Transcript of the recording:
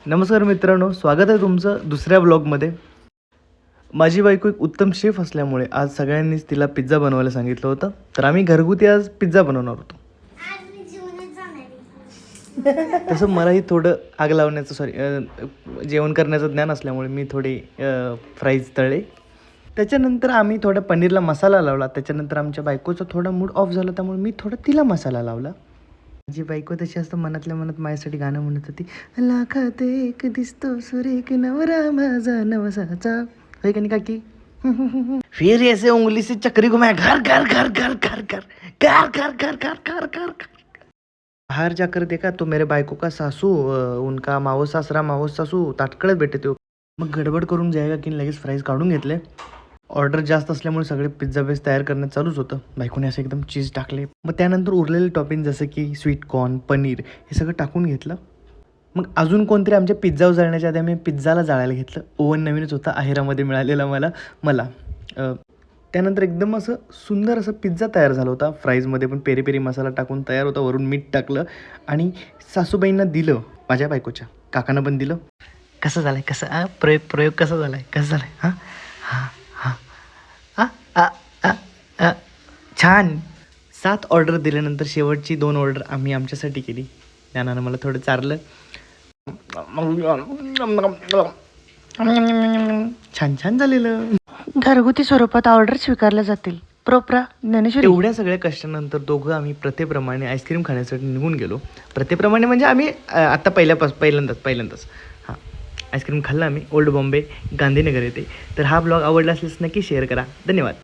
नमस्कार मित्रांनो, स्वागत आहे तुमचं दुसऱ्या ब्लॉगमध्ये. माझी बायको एक उत्तम शेफ असल्यामुळे आज सगळ्यांनीच तिला पिझ्झा बनवायला सांगितलं होतं. तर आम्ही घरगुती आज पिझ्झा बनवणार होतो. तसं मलाही थोडं आग लावण्याचं जेवण करण्याचं ज्ञान असल्यामुळे मी थोडे फ्राईज तळले. त्याच्यानंतर आम्ही थोडा पनीरला मसाला लावला. त्याच्यानंतर आमच्या बायकोचा थोडा मूड ऑफ झाला, त्यामुळे मी थोडा तिला मसाला लावला. माझी बायको तशी असतं मनातल्या मनात माझ्यासाठी गाणं म्हणत होती, लाखात एक दिसतो सुरेख नवरा माझा नवसाचा. होय का नाही काकी? फिर ऐसे उंगली से चक्री घुमाया घर घर घर घर घर घर घर घर घर घर घर घर बाहर जाकर देखा तो मेरे बायको का सासू उनका मावस सासरा मावस सासू ताटकळत भेटते. मग गडबड करून जायगा की लगेच फ्राईज काढून घेतले. ऑर्डर जास्त असल्यामुळे सगळे पिझ्झा बेस तयार करणं चालूच होतं. बायकोने असं एकदम चीज टाकले. मग त्यानंतर उरलेले टॉपिंग जसं की स्वीट कॉर्न, पनीर हे सगळं टाकून घेतलं. मग अजून कोणतरी आमच्या पिझ्झावर जाळण्याच्या आधी आम्ही पिझ्झाला जाळायला घेतलं. ओव्हन नवीनच होता आहेरामध्ये मिळालेला मला त्यानंतर एकदम असं सुंदर असं पिझ्झा तयार झाला होता. फ्राईजमध्ये पण पेरी पेरी मसाला टाकून तयार होता. वरून मीठ टाकलं आणि सासूबाईंना दिलं. माझ्या बायकोच्या काकांना पण दिलं. कसं झालं आहे, कसं प्रयोग कसा झाला आहे, कसं झालं आहे? हां हां छान. 7 ऑर्डर दिल्यानंतर शेवटची 2 ऑर्डर आम्ही आमच्यासाठी केली. ज्ञानानं मला थोडं चारलं. छान छान झालेलं. घरगुती स्वरूपात ऑर्डर स्वीकारल्या जातील. प्रोप्रा ज्ञानेश्वरी. एवढ्या सगळ्या कष्टानंतर दोघं आम्ही प्रथेप्रमाणे आईस्क्रीम खाण्यासाठी निघून गेलो. प्रथेप्रमाणे म्हणजे आम्ही आत्ता पहिल्यांदाच हां आईस्क्रीम खाल्लं आम्ही ओल्ड बॉम्बे गांधीनगर येथे. तर हा ब्लॉग आवडला असल्यास नक्की शेअर करा. धन्यवाद.